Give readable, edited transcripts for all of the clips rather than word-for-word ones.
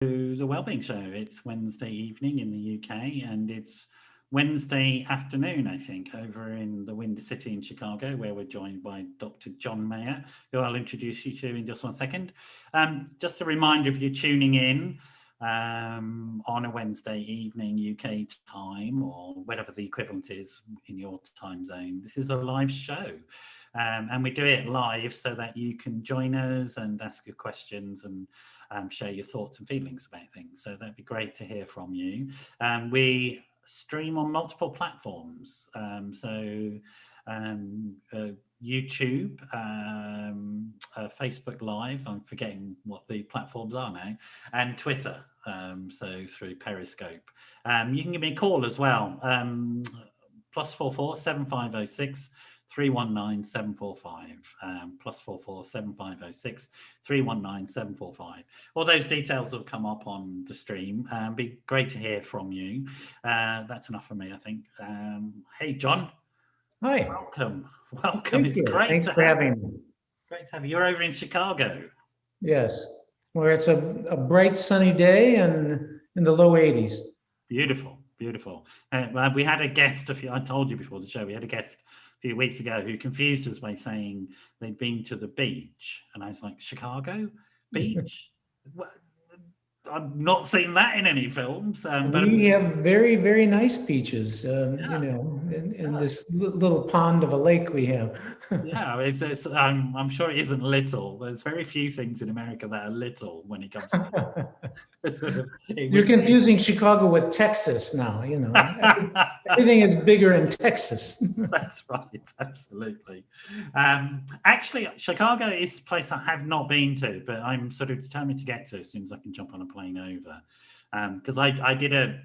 to the Wellbeing Show. It's Wednesday evening in the UK, and it's Wednesday afternoon, I think, over in the Windy City in Chicago, where we're joined by Dr. John Mayer, who I'll introduce you to in just one second. Just a reminder, if you're tuning in on a Wednesday evening UK time, or whatever the equivalent is in your time zone, this is a live show. And we do it live so that you can join us and ask your questions and share your thoughts and feelings about things. So that'd be great to hear from you. We stream on multiple platforms. YouTube, Facebook Live, I'm forgetting what the platforms are now, and Twitter, so through Periscope. You can give me a call as well, +44 7506 319 745, +44 7506 319 745. All those details will come up on the stream. Be great to hear from you. That's enough for me, I think. Hey, John. Hi. Welcome. Thank you. Great. Thanks for having me. Great to have you. You're over in Chicago. Yes, where it's a bright sunny day and in the low 80s. Beautiful. We had a guest, I told you before the show, we had a guest a few weeks ago who confused us by saying they'd been to the beach. And I was like, Chicago? Beach? I've not seen that in any films. But we have very, very nice beaches, in this little pond of a lake we have. Yeah, I'm sure it isn't little. There's very few things in America that are little when it comes to You're confusing Chicago with Texas now, Everything is bigger in Texas. That's right, absolutely. Actually, Chicago is a place I have not been to, but I'm sort of determined to get to as soon as I can jump on a plane over. Because I did a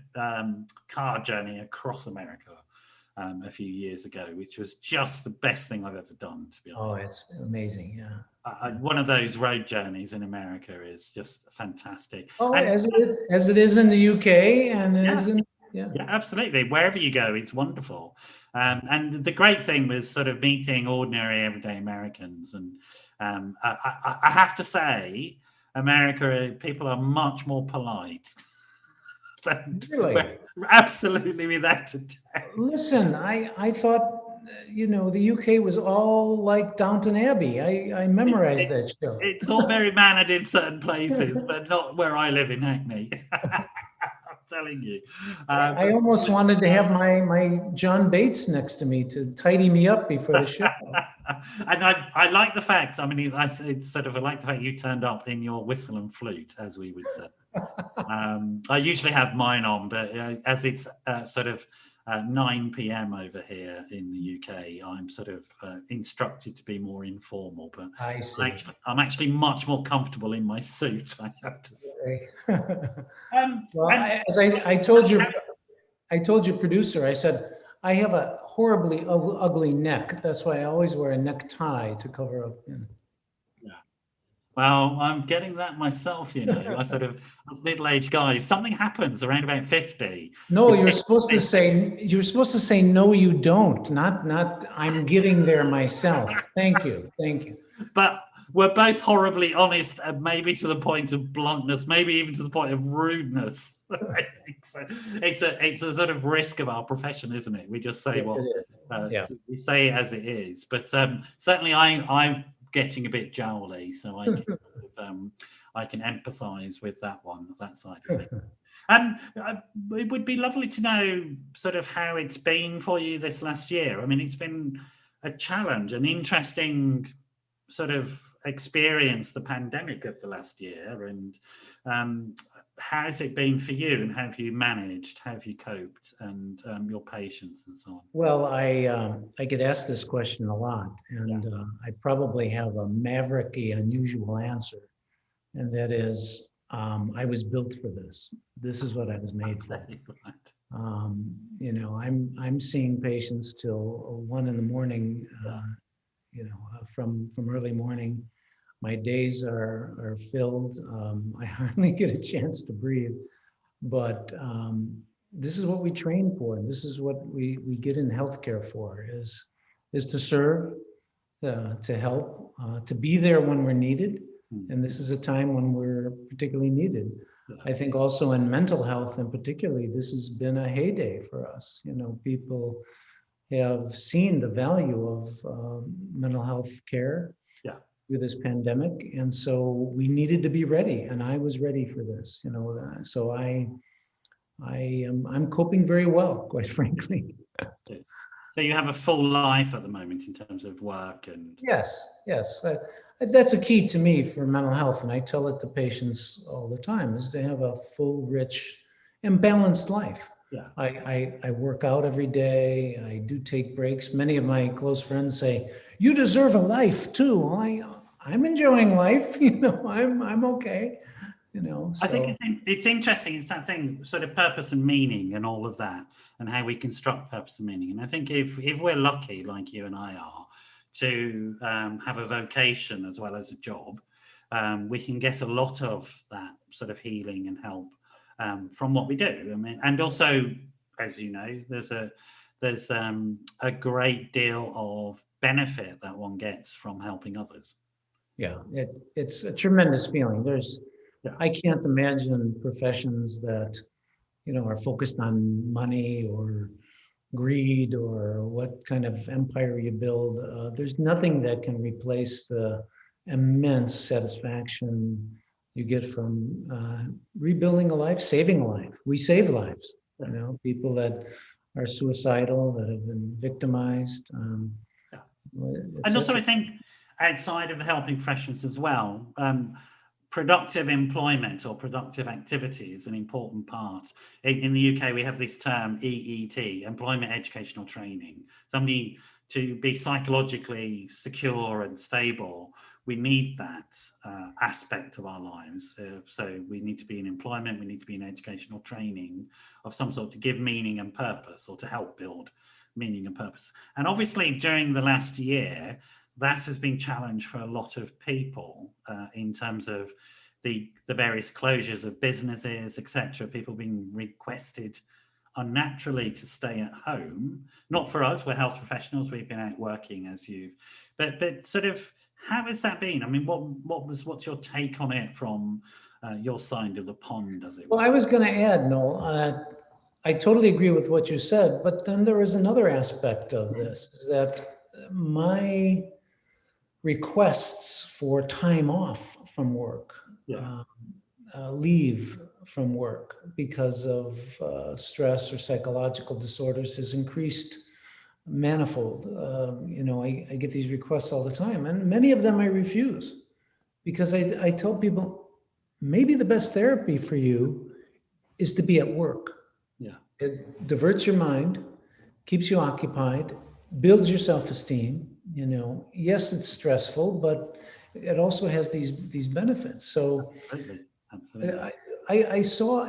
car journey across America a few years ago, which was just the best thing I've ever done, to be honest. Oh, it's amazing, yeah. One of those road journeys in America is just fantastic. Oh, as it is in the UK, and it is in... Yeah, absolutely. Wherever you go, it's wonderful. And the great thing was sort of meeting ordinary, everyday Americans. And I have to say, America, people are much more polite. Really? Absolutely, without a doubt. Listen, I thought, the UK was all like Downton Abbey. I memorized that show. It's all very mannered in certain places, but not where I live in Hackney. Telling you. I almost wanted to have my John Bates next to me to tidy me up before the show. And I like the fact, I like the fact you turned up in your whistle and flute, as we would say. I usually have mine on, but as it's sort of 9 p.m. over here in the UK, I'm sort of instructed to be more informal, but I see. I'm actually much more comfortable in my suit, I have to say. As I told your producer, I said, I have a horribly ugly neck. That's why I always wear a necktie to cover up. Well, I'm getting that myself, I sort of, as middle-aged guys, something happens around about 50. No, you're supposed to say, no, you don't. Not, I'm getting there myself. Thank you. But we're both horribly honest, and maybe to the point of bluntness, maybe even to the point of rudeness. I think so. It's a sort of risk of our profession, isn't it? We just say we say it as it is. But certainly I'm getting a bit jowly, so I can empathise with that side of things. It would be lovely to know sort of how it's been for you this last year. I mean, it's been a challenge, an interesting sort of experience, the pandemic of the last year, and how has it been for you, and how have you managed, how have you coped, and your patients and so on? Well, I get asked this question a lot, and I probably have a mavericky, unusual answer, and that is, I was built for this. This is what I was made for. I'm seeing patients till 1 a.m, from early morning. My days are filled. I hardly get a chance to breathe, but this is what we train for. And this is what we get in healthcare for, is to serve, to help, to be there when we're needed. And this is a time when we're particularly needed. I think also in mental health, and particularly, this has been a heyday for us. You know, people have seen the value of mental health care through this pandemic, and so we needed to be ready. And I was ready for this. You know, so I'm coping very well, quite frankly. So you have a full life at the moment in terms of work and... Yes. That's a key to me for mental health. And I tell it to patients all the time, is to have a full, rich, and balanced life. Yeah. I work out every day. I do take breaks. Many of my close friends say, you deserve a life too. Well, I'm enjoying life. You know, I'm okay. You know, so. I think it's interesting. It's that thing, sort of purpose and meaning and all of that, and how we construct purpose and meaning. And I think if we're lucky, like you and I are, to have a vocation as well as a job, we can get a lot of that sort of healing and help from what we do. I mean, and also, as you know, there's a great deal of benefit that one gets from helping others. Yeah, it's a tremendous feeling. I can't imagine professions that, you know, are focused on money or greed or what kind of empire you build. There's nothing that can replace the immense satisfaction you get from rebuilding a life, saving a life. We save lives, you know, people that are suicidal, that have been victimized. And also, I think outside of the helping professions as well, productive employment or productive activity is an important part. In the UK, we have this term EET, employment, educational, training. Somebody to be psychologically secure and stable, we need that aspect of our lives. So we need to be in employment, we need to be in educational training of some sort to give meaning and purpose, or to help build meaning and purpose. And obviously during the last year, that has been challenged for a lot of people in terms of the various closures of businesses, etc. People being requested unnaturally to stay at home. Not for us, we're health professionals, we've been out working as you, but sort of, how has that been? I mean, what's your take on it from your side of the pond, as it were? Well, I was going to add, Noel, I totally agree with what you said, but then there is another aspect of this, is that my requests for time off from work, leave from work because of stress or psychological disorders has increased manifold. You know, I get these requests all the time, and many of them I refuse, because I tell people, maybe the best therapy for you is to be at work. Yeah. It diverts your mind, keeps you occupied, builds your self-esteem. You know, yes, it's stressful, but it also has these benefits. So absolutely. I saw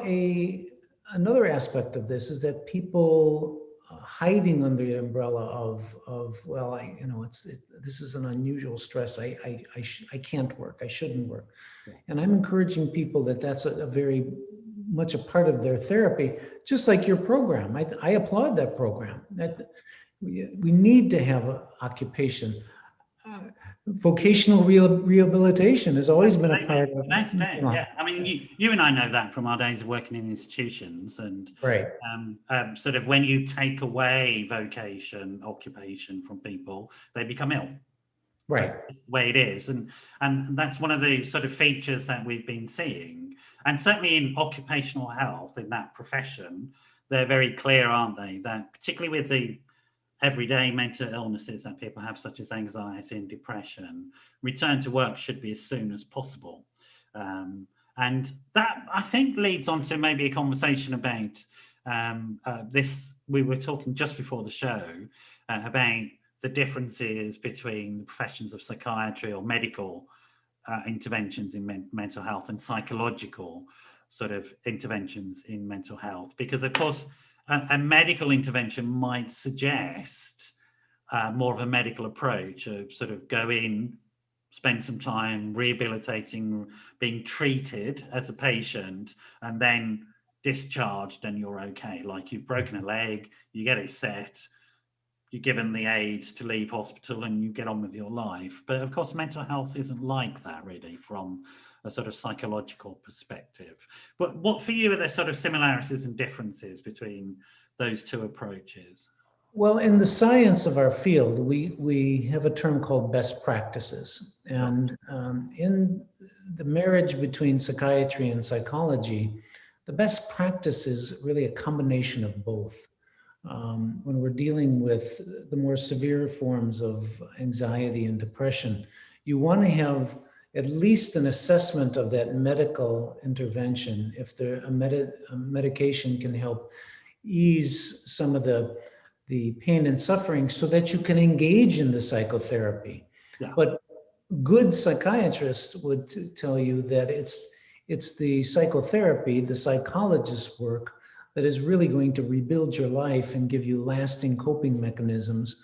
another aspect of this, is that people hiding under the umbrella of well, this is an unusual stress. I can't work. I shouldn't work. And I'm encouraging people that's a very much a part of their therapy, just like your program. I applaud that program. That we need to have an occupation. Vocational rehabilitation has always been a part of that. Yeah, I mean, you and I know that from our days of working in institutions, and right. Sort of when you take away vocation, occupation from people, they become ill. Right. That's the way it is, and that's one of the sort of features that we've been seeing, and certainly in occupational health, in that profession, they're very clear, aren't they? That particularly with the everyday mental illnesses that people have, such as anxiety and depression, return to work should be as soon as possible. And that, I think, leads on to maybe a conversation about this. We were talking just before the show about the differences between the professions of psychiatry or medical interventions in mental health and psychological sort of interventions in mental health. Because, of course, a medical intervention might suggest more of a medical approach, of sort of go in, spend some time rehabilitating, being treated as a patient, and then discharged and you're okay. Like you've broken a leg, you get it set, you're given the aids to leave hospital and you get on with your life. But of course, mental health isn't like that really from a sort of psychological perspective. But what for you are there sort of similarities and differences between those two approaches? Well, in the science of our field, we have a term called best practices. And in the marriage between psychiatry and psychology, the best practice is really a combination of both. When we're dealing with the more severe forms of anxiety and depression, you want to have at least an assessment of that medical intervention. If a medication can help ease some of the pain and suffering so that you can engage in the psychotherapy. Yeah. But good psychiatrists would tell you that it's the psychotherapy, the psychologist's work that is really going to rebuild your life and give you lasting coping mechanisms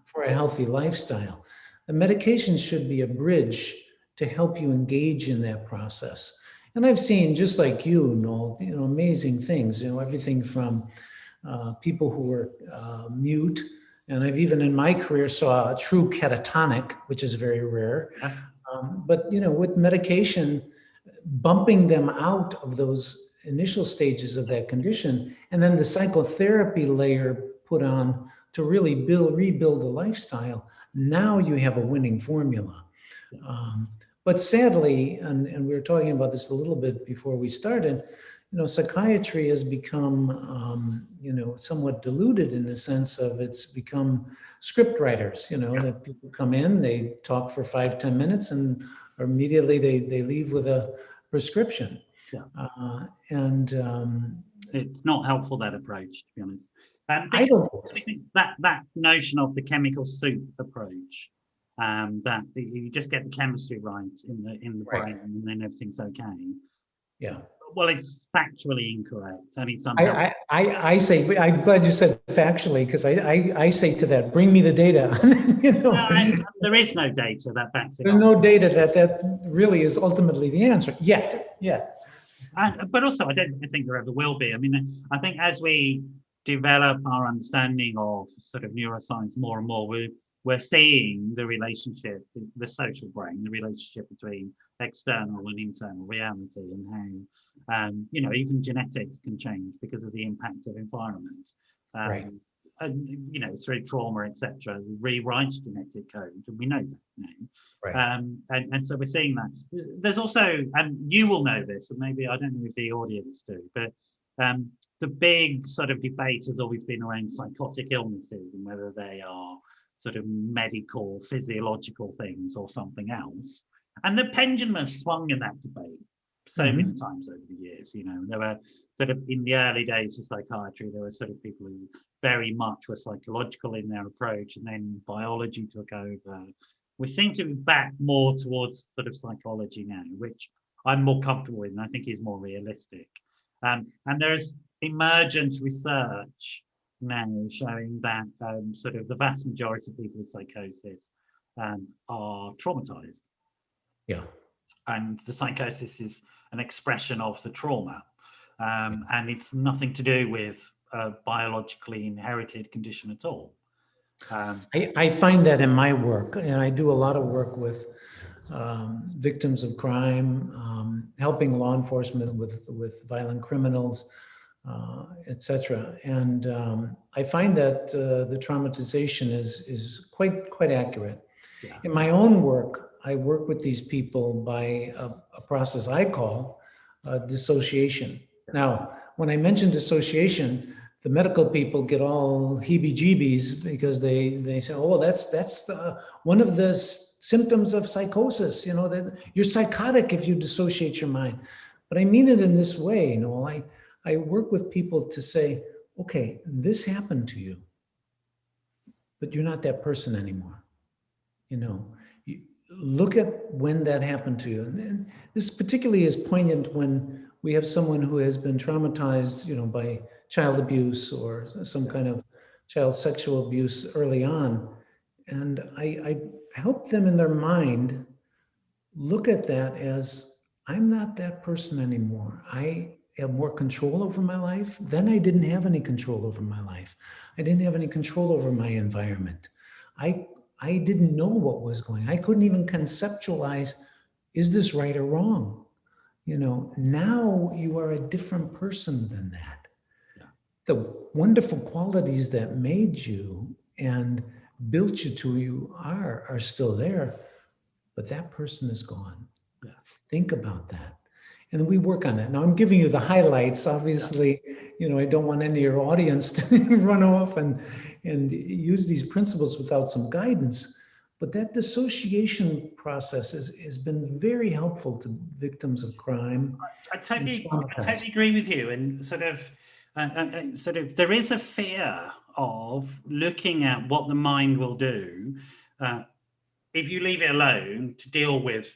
for a healthy lifestyle. The medication should be a bridge to help you engage in that process. And I've seen, just like you, Noel, amazing things, everything from people who were mute, and I've even in my career saw a true catatonic, which is very rare. But with medication, bumping them out of those initial stages of that condition, and then the psychotherapy layer put on to really rebuild the lifestyle, now you have a winning formula. But sadly, and we were talking about this a little bit before we started, psychiatry has become, somewhat diluted in the sense of it's become script writers, that people come in, they talk for 5-10 minutes, and immediately they leave with a prescription. It's not helpful, that approach, to be honest. I don't think that notion of the chemical soup approach, that you just get the chemistry right in the brain, and then everything's okay. Yeah. Well, it's factually incorrect. I mean, I say, I'm glad you said factually, because I say to that, bring me the data. There is no data that backs it up. There's no data that really is ultimately the answer yet. But also, I don't think there ever will be. I mean, I think as we develop our understanding of sort of neuroscience more and more, we're seeing the relationship, the social brain, the relationship between external and internal reality, and how, even genetics can change because of the impact of environment. And, through trauma, etc., rewrites genetic code, and we know that now. And so we're seeing that. There's also, and you will know this, and maybe I don't know if the audience do, but the big sort of debate has always been around psychotic illnesses and whether they are sort of medical, physiological things or something else. And the pendulum has swung in that debate so many times over the years. There were sort of, in the early days of psychiatry, there were sort of people who very much were psychological in their approach, and then biology took over. We seem to be back more towards sort of psychology now, which I'm more comfortable with and I think is more realistic. And there's emergent research now showing that sort of the vast majority of people with psychosis are traumatized. Yeah. And the psychosis is an expression of the trauma. And it's nothing to do with a biologically inherited condition at all. I find that in my work, and I do a lot of work with victims of crime, helping law enforcement with violent criminals, etc. And I find that the traumatization is quite accurate. Yeah. In my own work, I work with these people by a process I call dissociation. Now, when I mention dissociation, the medical people get all heebie-jeebies because they say, "Oh, that's one of the symptoms of psychosis. That you're psychotic if you dissociate your mind." But I mean it in this way. I work with people to say, "Okay, this happened to you, but you're not that person anymore. You look at when that happened to you." And this particularly is poignant when we have someone who has been traumatized, by child abuse or some kind of child sexual abuse early on. And I help them in their mind look at that as, I'm not that person anymore. I have more control over my life. Then I didn't have any control over my life. I didn't have any control over my environment. I didn't know what was going on. I couldn't even conceptualize, is this right or wrong? now you are a different person than that. Yeah. The wonderful qualities that made you and built you to who you are still there, but that person is gone. Yeah. Think about that. And we work on that. Now I'm giving you the highlights. Obviously, I don't want any of your audience to run off and use these principles without some guidance. But that dissociation process has been very helpful to victims of crime. I totally agree with you. And sort of, there is a fear of looking at what the mind will do if you leave it alone to deal with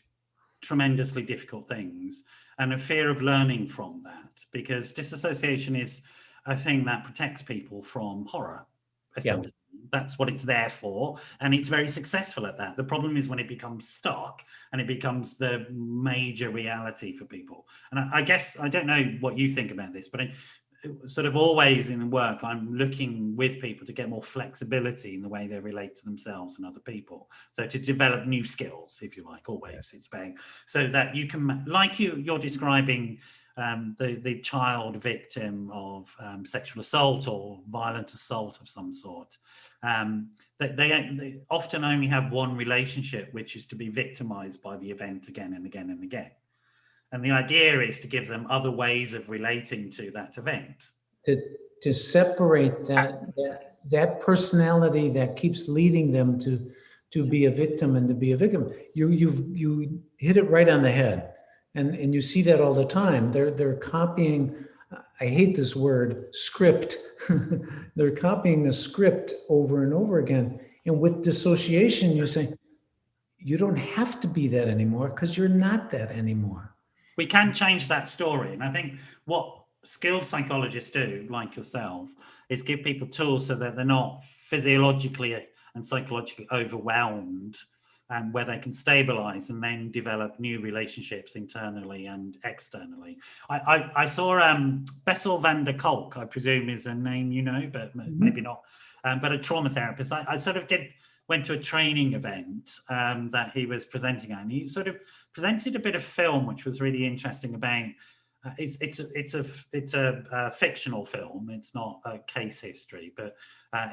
tremendously difficult things, and a fear of learning from that, because disassociation is a thing that protects people from horror. Essentially. Yeah. That's what it's there for, and it's very successful at that. The problem is when it becomes stuck and it becomes the major reality for people. And I guess, I don't know what you think about this, but sort of always in work, I'm looking with people to get more flexibility in the way they relate to themselves and other people. So to develop new skills, if you like, always it's about, so that you can, like you're describing the child victim of sexual assault or violent assault of some sort. They often only have one relationship, which is to be victimized by the event again and again and again. And the idea is to give them other ways of relating to that event. To separate that personality that keeps leading them to be a victim and to be a victim. You hit it right on the head. And you see that all the time. They're copying, I hate this word, script. They're copying a script over and over again. And with dissociation, you say, you don't have to be that anymore because you're not that anymore. We can change that story. And I think what skilled psychologists do, like yourself, is give people tools so that they're not physiologically and psychologically overwhelmed, and where they can stabilize and then develop new relationships internally and externally. I saw Bessel van der Kolk, I presume is a name you know, but maybe not, but a trauma therapist. I sort of went to a training event that he was presenting at, and he sort of presented a bit of film which was really interesting about it's a fictional film. It's not a case history, but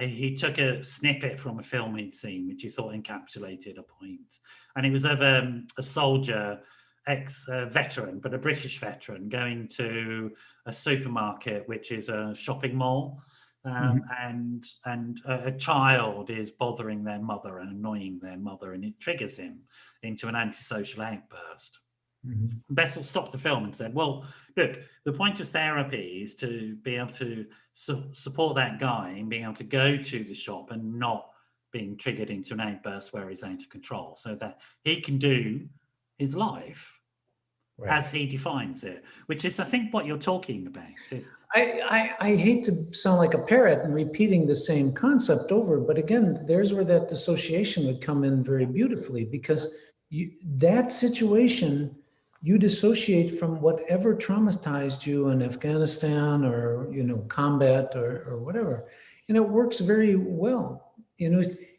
he took a snippet from a film he'd seen which he thought encapsulated a point, and it was of a soldier, ex-veteran, but a British veteran, going to a supermarket which is a shopping mall. And a child is bothering their mother and annoying their mother, and it triggers him into an antisocial outburst. Bessel stopped the film and said, well, look, the point of therapy is to be able to support that guy in being able to go to the shop and not being triggered into an outburst where he's out of control, so that he can do his life as he defines it, which is, I think, what you're talking about. I hate to sound like a parrot and repeating the same concept over, but again, there's where that dissociation would come in very beautifully, because that situation, you dissociate from whatever traumatized you in Afghanistan or, combat or whatever. And it works very well,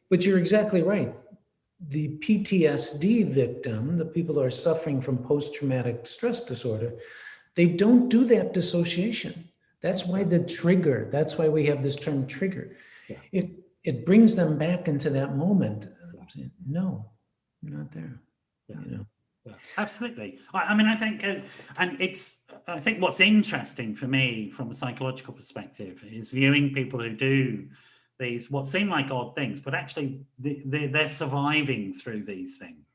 but you're exactly right. The PTSD victim, the people who are suffering from post-traumatic stress disorder, they don't do that dissociation. That's why the trigger, that's why we have this term trigger. Yeah. It brings them back into that moment. Saying, no, you're not there. Yeah. Yeah, absolutely. I mean, I think, I think what's interesting for me from a psychological perspective is viewing people who do these, what seem like odd things, but actually they're surviving through these things.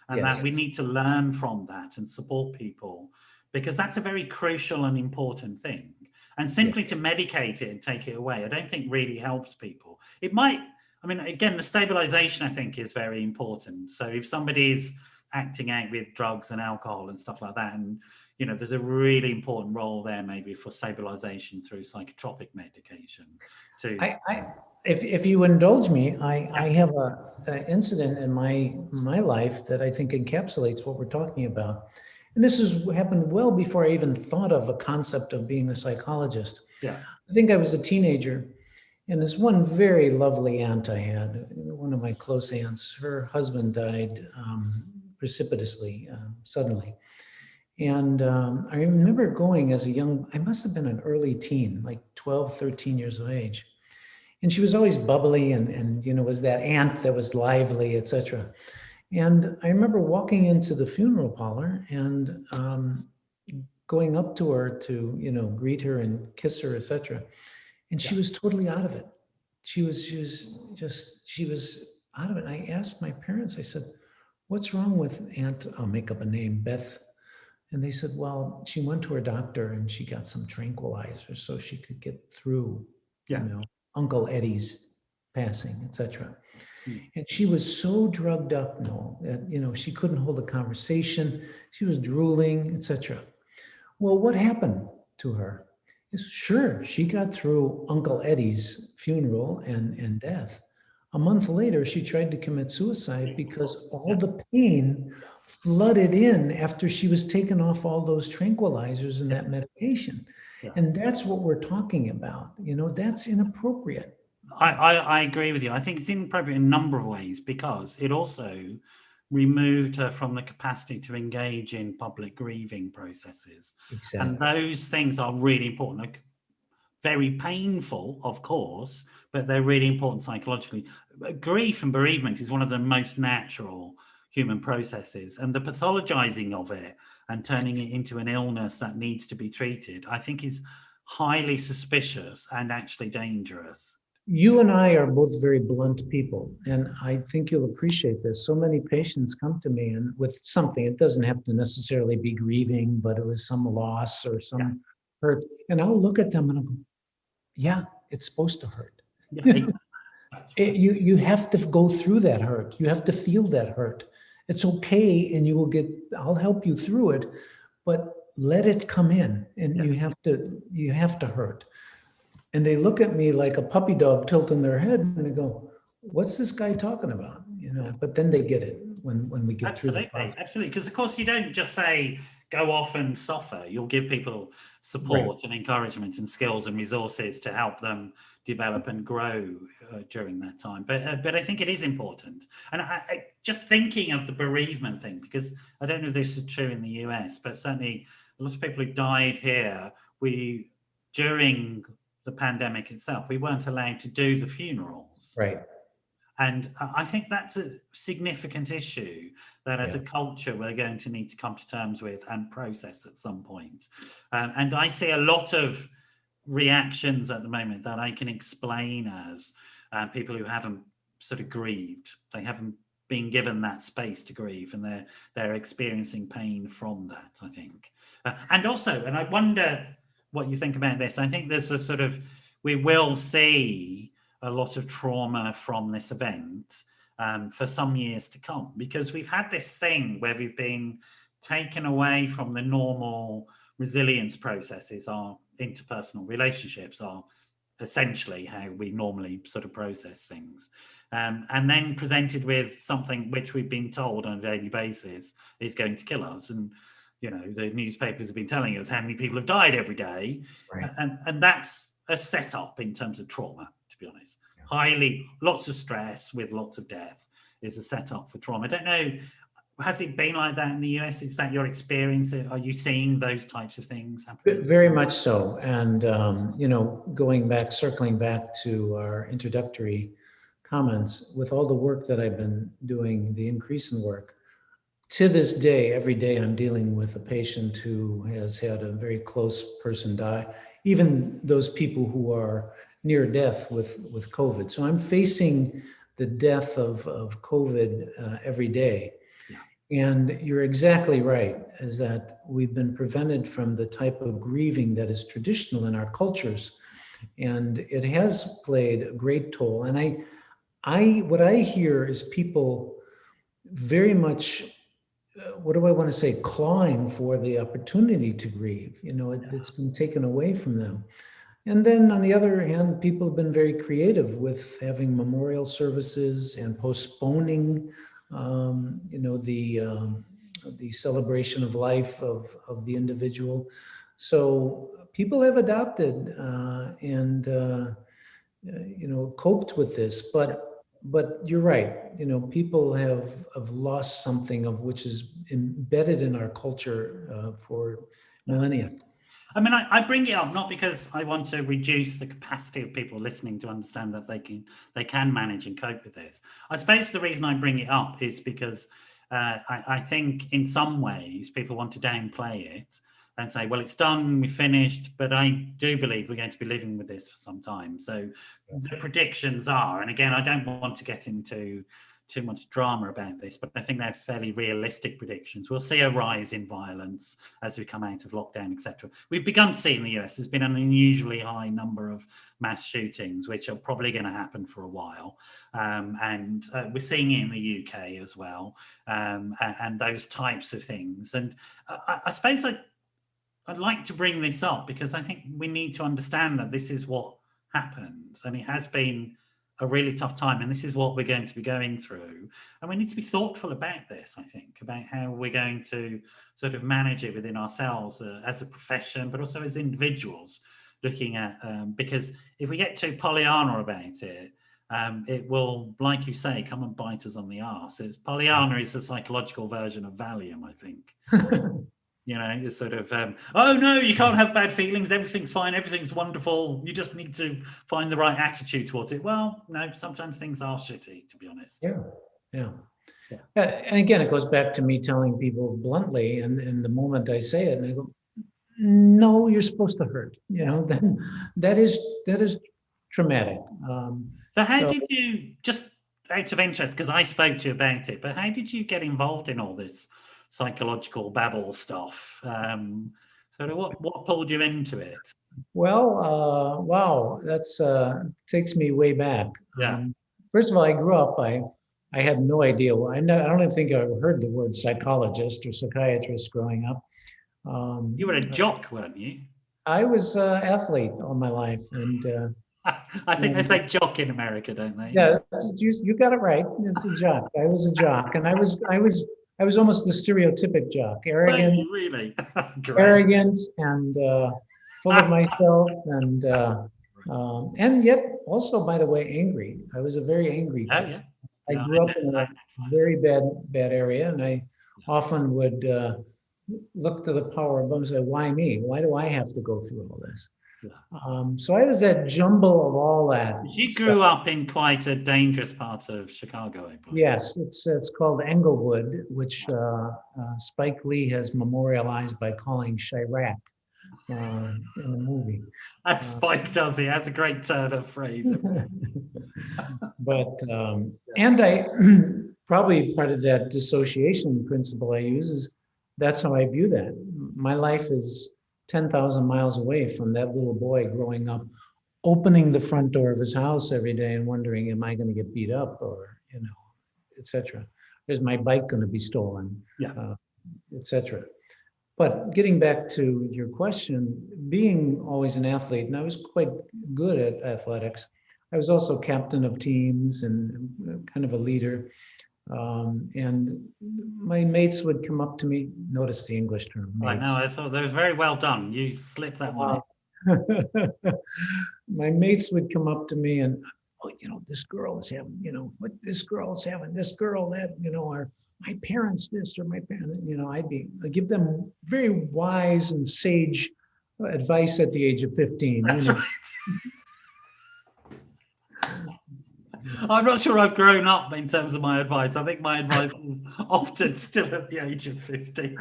And that we need to learn from that and support people, because that's a very crucial and important thing. And simply to medicate it and take it away, I don't think really helps people. It might, I mean, again, the stabilization, I think, is very important. So if somebody's acting out with drugs and alcohol and stuff like that, and there's a really important role there maybe for stabilization through psychotropic medication too. If you indulge me, I have an incident in my life that I think encapsulates what we're talking about. And this has happened well before I even thought of a concept of being a psychologist. Yeah. I think I was a teenager, and this one very lovely aunt I had, one of my close aunts, her husband died precipitously, suddenly. And I remember going as a young, I must have been an early teen, like 12, 13 years of age. And she was always bubbly and was that aunt that was lively, etc. And I remember walking into the funeral parlor and going up to her to, greet her and kiss her, etc. And she was totally out of it. She was out of it. And I asked my parents, I said, what's wrong with Aunt, I'll make up a name, Beth? And they said, well, she went to her doctor and she got some tranquilizers so she could get through, Uncle Eddie's passing, etc. And she was so drugged up, Noel, that, she couldn't hold a conversation. She was drooling, etc. Well, what happened to her is, sure, she got through Uncle Eddie's funeral and death. A month later, she tried to commit suicide because all the pain flooded in after she was taken off all those tranquilizers and that medication. And that's what we're talking about. That's inappropriate. I agree with you. I think it's inappropriate in a number of ways because it also removed her from the capacity to engage in public grieving processes. Exactly. And those things are really important. Like, very painful, of course, but they're really important psychologically. Grief and bereavement is one of the most natural human processes, and the pathologizing of it and turning it into an illness that needs to be treated, I think, is highly suspicious and actually dangerous. You and I are both very blunt people, and I think you'll appreciate this. So many patients come to me and with something, it doesn't have to necessarily be grieving, but it was some loss or some hurt. And I'll look at them and I'll go, yeah, it's supposed to hurt. You have to go through that hurt. You have to feel that hurt. It's okay, and I'll help you through it, but let it come in, and you have to hurt. And they look at me like a puppy dog tilting their head and they go, what's this guy talking about? But then they get it when we get through the process. Absolutely. Because of course you don't just say, go off and suffer. You'll give people support and encouragement and skills and resources to help them develop and grow during that time. But I think it is important. And I just thinking of the bereavement thing, because I don't know if this is true in the US, but certainly a lot of people who died here, during the pandemic itself, we weren't allowed to do the funerals. Right. And I think that's a significant issue that as a culture, we're going to need to come to terms with and process at some point. And I see a lot of reactions at the moment that I can explain as people who haven't sort of grieved. They haven't been given that space to grieve, and they're experiencing pain from that, I think. And I wonder what you think about this. I think there's we will see a lot of trauma from this event for some years to come, because we've had this thing where we've been taken away from the normal resilience processes. Our interpersonal relationships are essentially how we normally sort of process things, and then presented with something which we've been told on a daily basis is going to kill us. And the newspapers have been telling us how many people have died every day. Right. And that's a setup in terms of trauma, to be honest. Lots of stress with lots of death is a setup for trauma. I don't know, has it been like that in the US? Is that your experience? Are you seeing those types of things happen? Very much so. And, circling back to our introductory comments, with all the work that I've been doing, the increase in work, to this day, every day I'm dealing with a patient who has had a very close person die, even those people who are near death with COVID. So I'm facing the death of COVID every day. And you're exactly right, is that we've been prevented from the type of grieving that is traditional in our cultures. And it has played a great toll. And what I hear is people very much, what do I want to say, clawing for the opportunity to grieve. It's been taken away from them. And then on the other hand, people have been very creative with having memorial services and postponing, the celebration of life of the individual. So people have adopted and coped with this. But But you're right. People have lost something of which is embedded in our culture for millennia. I mean, I bring it up not because I want to reduce the capacity of people listening to understand that they can manage and cope with this. I suppose the reason I bring it up is because I think in some ways people want to downplay it and say, well, it's done, we finished, but I do believe we're going to be living with this for some time. So the predictions are, and again, I don't want to get into too much drama about this, but I think they're fairly realistic predictions. We'll see a rise in violence as we come out of lockdown, etc. We've begun to see in the US, there's been an unusually high number of mass shootings, which are probably going to happen for a while. And we're seeing it in the UK as well, and those types of things. And I suppose I'd like to bring this up because I think we need to understand that this is what happens, and it has been a really tough time, and this is what we're going to be going through, and we need to be thoughtful about this. I think about how we're going to sort of manage it within ourselves as a profession, but also as individuals, looking at because if we get too Pollyanna about it, it will, like you say, come and bite us on the arse. Pollyanna is the psychological version of Valium, I think. It's sort of, oh no, you can't have bad feelings. Everything's fine. Everything's wonderful. You just need to find the right attitude towards it. Well, no, sometimes things are shitty, to be honest. Yeah. And again, it goes back to me telling people bluntly, and the moment I say it, and I go, no, you're supposed to hurt. Then that is traumatic. So how did you, just out of interest, because I spoke to you about it, but how did you get involved in all this psychological babble stuff? So what pulled you into it? Well, wow, that's takes me way back. Yeah. First of all, I grew up. I had no idea. I don't even think I ever heard the word psychologist or psychiatrist growing up. You were a jock, weren't you? I was an athlete all my life, and I think they say jock in America, don't they? Yeah, you got it right. It's a jock. I was a jock, and I was almost the stereotypic jock, arrogant, really? arrogant, and full of myself, and yet also, by the way, angry. I was a very angry kid. Oh yeah. I grew up in a very bad area, and I often would look to the power above and say, "Why me? Why do I have to go through all this?" So I was that jumble of all that. You grew up in quite a dangerous part of Chicago, I believe. Yes, it's called Englewood, which Spike Lee has memorialized by calling Chirac in the movie. As Spike does, he has a great turn of phrase. But and I probably part of that dissociation principle I use is that's how I view that. My life is 10,000 miles away from that little boy growing up, opening the front door of his house every day and wondering, am I going to get beat up, or, etc. Is my bike going to be stolen, etc. But getting back to your question, being always an athlete, and I was quite good at athletics. I was also captain of teams and kind of a leader. And my mates would come up to me, notice the English term. Mates. I know, I thought that was very well done. You slipped that one in. My mates would come up to me and, this girl is having, what this girl is having, this girl, that, or my parents this, or my parents, I'd give them very wise and sage advice at the age of 15. That's right. I'm not sure I've grown up in terms of my advice. I think my advice is often still at the age of 15.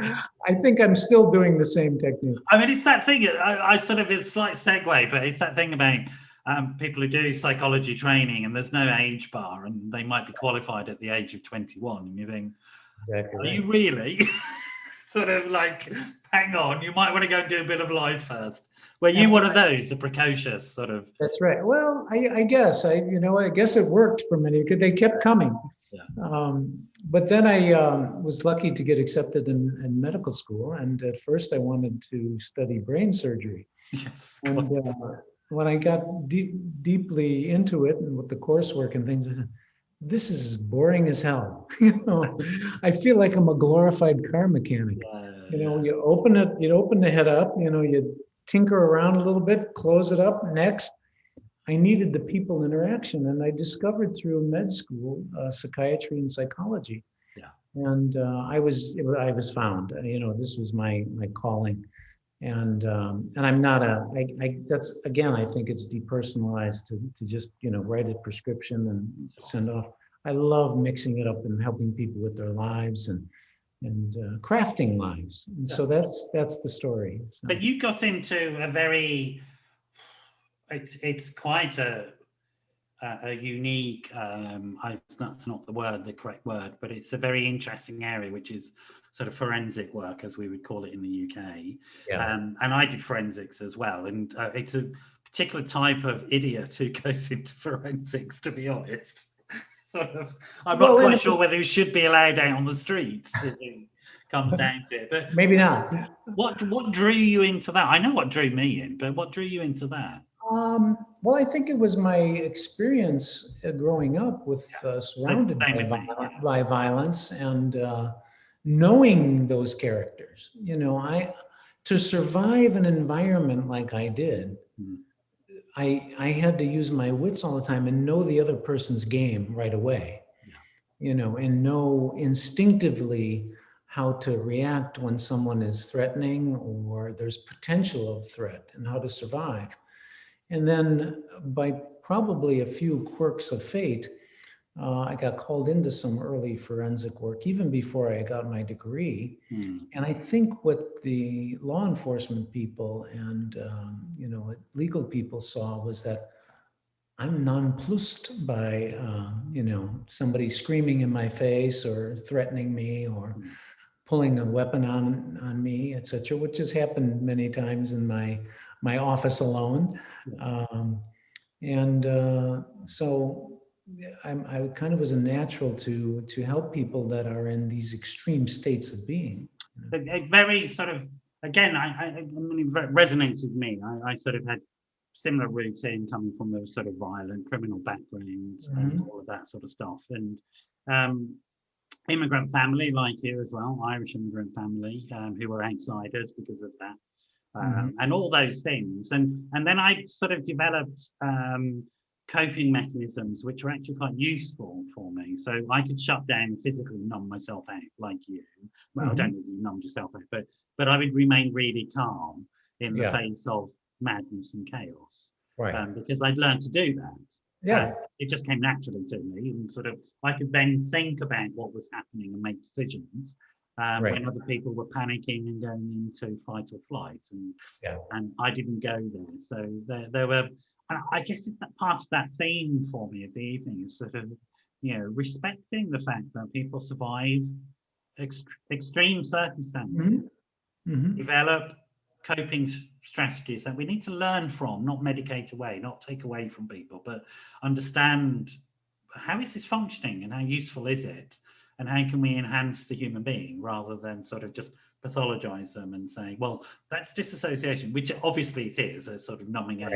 I think I'm still doing the same technique. I mean, it's that thing, I sort of, it's a slight segue, but it's that thing about people who do psychology training and there's no age bar and they might be qualified at the age of 21. And you think, exactly, are you really? Sort of like, hang on, you might want to go and do a bit of life first. Were you one of those, the precocious sort of? That's right. Well, I guess I guess it worked for many because they kept coming. Yeah. But then I was lucky to get accepted in medical school, and at first I wanted to study brain surgery. Yes. And when I got deeply into it and with the coursework and things, I said, this is boring as hell. I feel like I'm a glorified car mechanic. You open it, you open the head up, you tinker around a little bit, close it up, next. I needed the people interaction, and I discovered through med school psychiatry and psychology. Yeah. And I was found. This was my calling, and I'm not that's again, I think it's depersonalized to just write a prescription and send off. I love mixing it up and helping people with their lives and crafting lives, and so that's the story. So. But you got into a very, it's quite a unique, that's not the correct word, but it's a very interesting area, which is sort of forensic work, as we would call it in the UK. Yeah. And I did forensics as well. And it's a particular type of idiot who goes into forensics, to be honest. I'm not quite sure whether he should be allowed out on the streets. It comes down to it. But maybe not. What drew you into that? I know what drew me in, but what drew you into that? Well, I think it was my experience growing up with surrounded by violence and knowing those characters. To survive an environment like I did, I had to use my wits all the time and know the other person's game right away. And know instinctively how to react when someone is threatening or there's potential of threat, and how to survive. And then by probably a few quirks of fate, I got called into some early forensic work, even before I got my degree. And I think what the law enforcement people and legal people saw was that I'm nonplussed by somebody screaming in my face or threatening me or pulling a weapon on me, etc., which has happened many times in my office alone. So I kind of was a natural to help people that are in these extreme states of being. It very sort of, again, it resonates with me. I sort of had similar roots in, coming from a sort of violent criminal background and all of that sort of stuff. And immigrant family like you as well, Irish immigrant family, who were outsiders because of that. And all those things. And then I sort of developed coping mechanisms, which were actually quite useful for me. So I could shut down and physically numb myself out like you. Well, I don't know if you numbed yourself out, but I would remain really calm in the face of madness and chaos. Right. Because I'd learned to do that. Yeah. It just came naturally to me. And sort of, I could then think about what was happening and make decisions. When other people were panicking and going into fight or flight, and I didn't go there. So there were, I guess it's that part of that theme for me of the evening is sort of, respecting the fact that people survive extreme circumstances, develop coping strategies that we need to learn from, not medicate away, not take away from people, but understand how is this functioning and how useful is it? And how can we enhance the human being rather than sort of just pathologize them and say, well, that's dissociation, which obviously it is, a sort of numbing out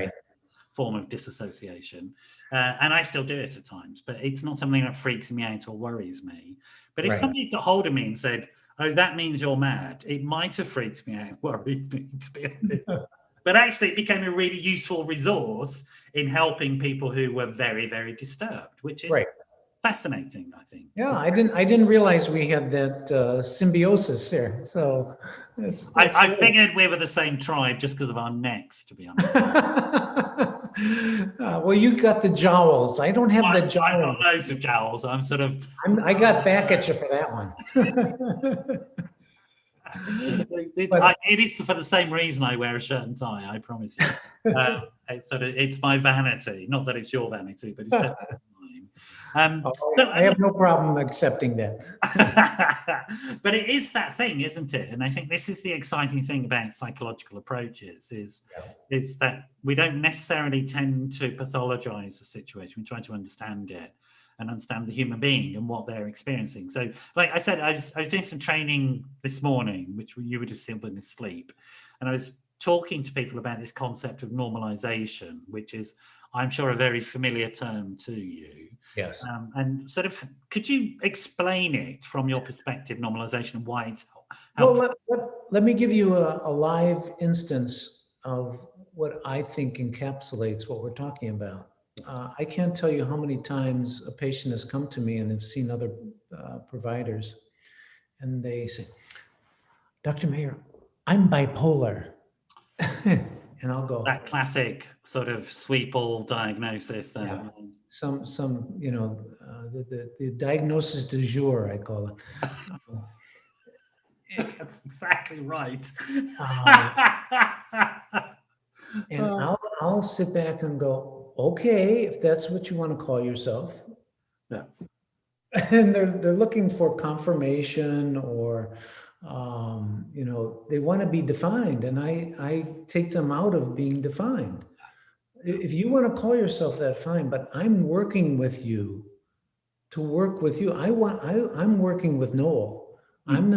form of dissociation. And I still do it at times, but it's not something that freaks me out or worries me. But if somebody got hold of me and said, oh, that means you're mad, it might have freaked me out, worried me, to be honest. But actually, it became a really useful resource in helping people who were very, very disturbed, which is fascinating, I think. Yeah, I didn't realize we had that symbiosis here. So I figured we were the same tribe just because of our necks, to be honest. Well, you got the jowls. I don't have the jowls. I've got loads of jowls. I'm sort of. I got back at you for that one. It is for the same reason I wear a shirt and tie. I promise you. It's my vanity. Not that it's your vanity, but it's definitely mine. I have no problem accepting that. But it is that thing, isn't it? And I think this is the exciting thing about psychological approaches is that we don't necessarily tend to pathologize the situation. We try to understand it and understand the human being and what they're experiencing. So, like I said, I was doing some training this morning, which you would have seen in sleep. And I was talking to people about this concept of normalisation, which is, I'm sure, a very familiar term to you. Yes. And sort of, could you explain it from your perspective, normalisation, and why it's helpful? Well, let me give you a live instance of what I think encapsulates what we're talking about. I can't tell you how many times a patient has come to me and have seen other providers, and they say, Dr. Mayer, I'm bipolar. And I'll go, That classic sort of sweep all diagnosis there. yeah, some, you know, the diagnosis du jour, I call it. That's exactly right. And I'll sit back and go, okay, if that's what you want to call yourself. Yeah. And they're looking for confirmation, or you know, they want to be defined, and I take them out of being defined. If you want to call yourself that, fine, but I'm working with you to work with you. I'm working with Noel. I'm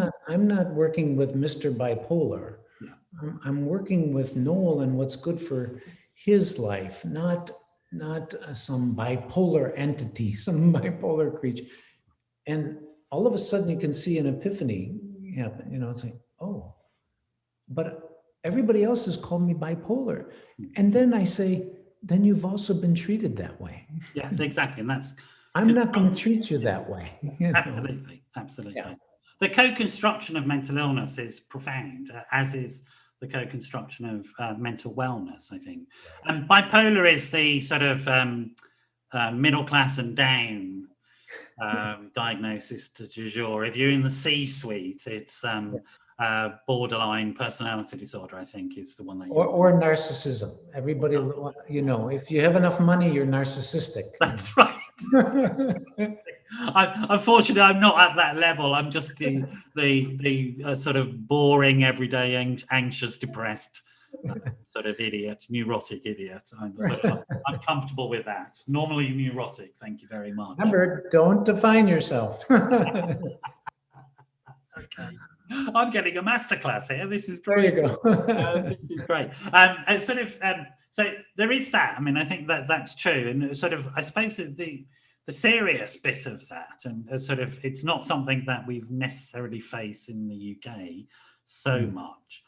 not working with Mr. Bipolar. Yeah. I'm working with Noel and what's good for his life, not some bipolar entity, some bipolar creature. And all of a sudden you can see an epiphany happen. You know, it's like, oh, but everybody else has called me bipolar. And then I say, then you've also been treated that way. Yes, exactly. And that's, I'm not going to treat you that way. You know? Absolutely. Yeah. The co-construction of mental illness is profound, as is the co-construction of mental wellness, I think. And bipolar is the sort of middle class and down diagnosis du jour. If you're in the C-suite, it's borderline personality disorder, I think, is the one that or narcissism. Everybody, you know, if you have enough money, you're narcissistic. That's right. Unfortunately, I'm not at that level. I'm just the sort of boring, everyday, anxious, depressed sort of idiot, neurotic idiot. I'm comfortable with that. Normally neurotic. Thank you very much. Remember, don't define yourself. Okay. I'm getting a masterclass here. This is great. There you go. This is great. So there is that. I mean, I think that's true. And sort of, I suppose the serious bit of that, and sort of, it's not something that we've necessarily faced in the UK so much.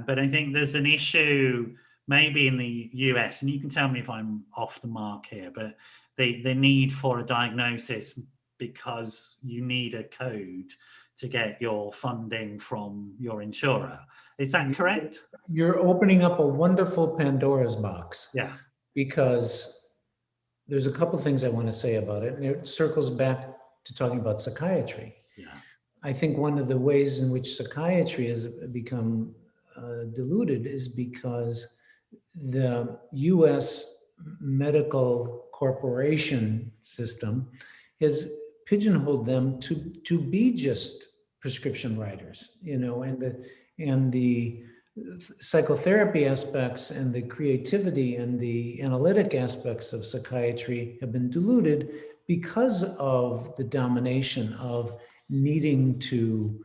But I think there's an issue maybe in the US, and you can tell me if I'm off the mark here, but the need for a diagnosis because you need a code to get your funding from your insurer. Is that correct? You're opening up a wonderful Pandora's box. Yeah. Because there's a couple of things I want to say about it, and it circles back to talking about psychiatry. Yeah. I think one of the ways in which psychiatry has become diluted is because the US medical corporation system has pigeonholed them to be just prescription writers, you know, and the psychotherapy aspects and the creativity and the analytic aspects of psychiatry have been diluted because of the domination of needing to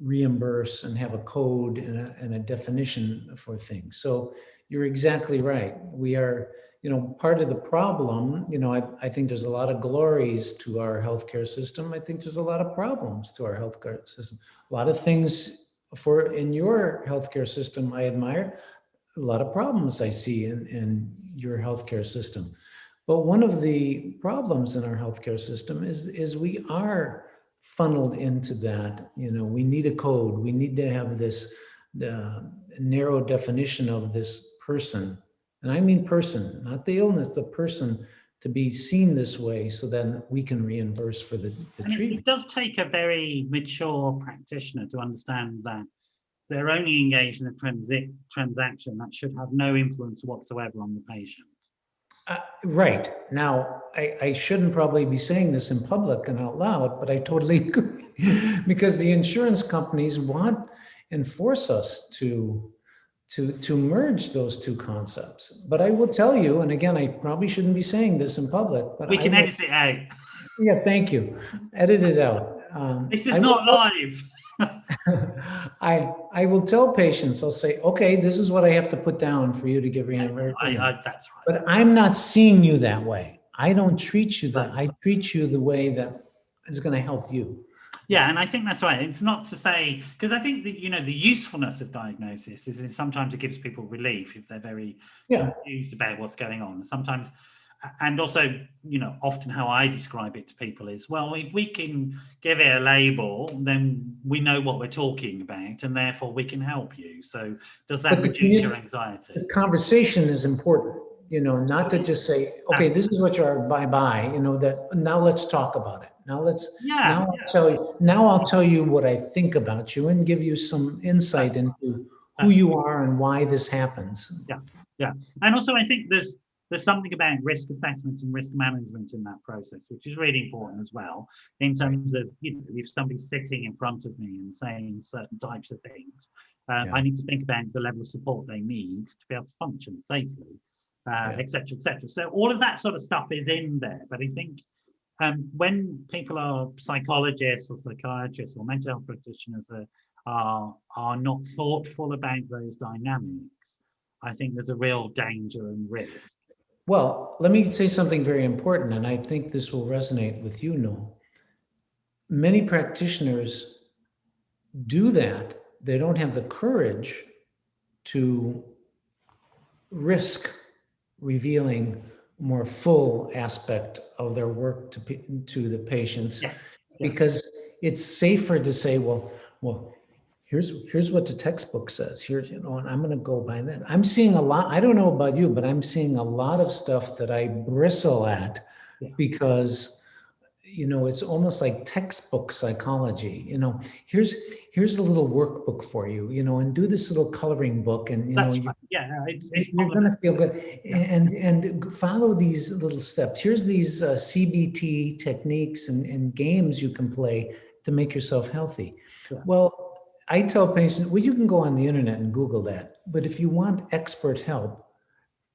reimburse and have a code and a definition for things. So you're exactly right. We are, you know, part of the problem, you know, I think there's a lot of glories to our healthcare system. I think there's a lot of problems to our healthcare system. A lot of things in your healthcare system I admire, a lot of problems I see in your healthcare system. But one of the problems in our healthcare system is we are funneled into that. You know, we need a code. We need to have this narrow definition of this person. And I mean person, not the illness, the person, to be seen this way so then we can reimburse for the treatment. It does take a very mature practitioner to understand that they're only engaged in a transaction that should have no influence whatsoever on the patient. Right. Now, I shouldn't probably be saying this in public and out loud, but I totally agree. Because the insurance companies want and force us to merge those two concepts. But I will tell you, and again, I probably shouldn't be saying this in public, but we can edit it out. Yeah, thank you. Edit it out. This is not live. I will tell patients, I'll say, okay, this is what I have to put down for you to get reimbursed. That's right. But I'm not seeing you that way. I don't treat you that. I treat you the way that is going to help you. Yeah, and I think that's right. It's not to say, because I think that, you know, the usefulness of diagnosis is sometimes it gives people relief if they're very confused about what's going on. Sometimes, and also, you know, often how I describe it to people is, well, if we can give it a label, then we know what we're talking about, and therefore we can help you. So does that reduce your anxiety? The conversation is important, you know, not to just say, okay, this is what you are, bye-bye, you know, that now let's talk about it. Now I'll tell you what I think about you and give you some insight into who you are and why this happens. Yeah. And also I think there's something about risk assessment and risk management in that process, which is really important as well, in terms of, you know, if somebody's sitting in front of me and saying certain types of things, I need to think about the level of support they need to be able to function safely, et cetera, et cetera. So all of that sort of stuff is in there. But I think when people are psychologists or psychiatrists or mental health practitioners are not thoughtful about those dynamics, I think there's a real danger and risk. Well, let me say something very important, and I think this will resonate with you, Noel. Many practitioners do that. They don't have the courage to risk revealing more full aspect of their work to the patients, because it's safer to say, well, here's what the textbook says. Here's, you know, and I'm going to go by that. I'm seeing a lot. I don't know about you, but I'm seeing a lot of stuff that I bristle at because, you know, it's almost like textbook psychology. You know, here's a little workbook for you, you know, and do this little coloring book, and you know, you're going to feel good, and follow these little steps. Here's these CBT techniques and games you can play to make yourself healthy. Well, I tell patients, well, you can go on the internet and Google that, but if you want expert help,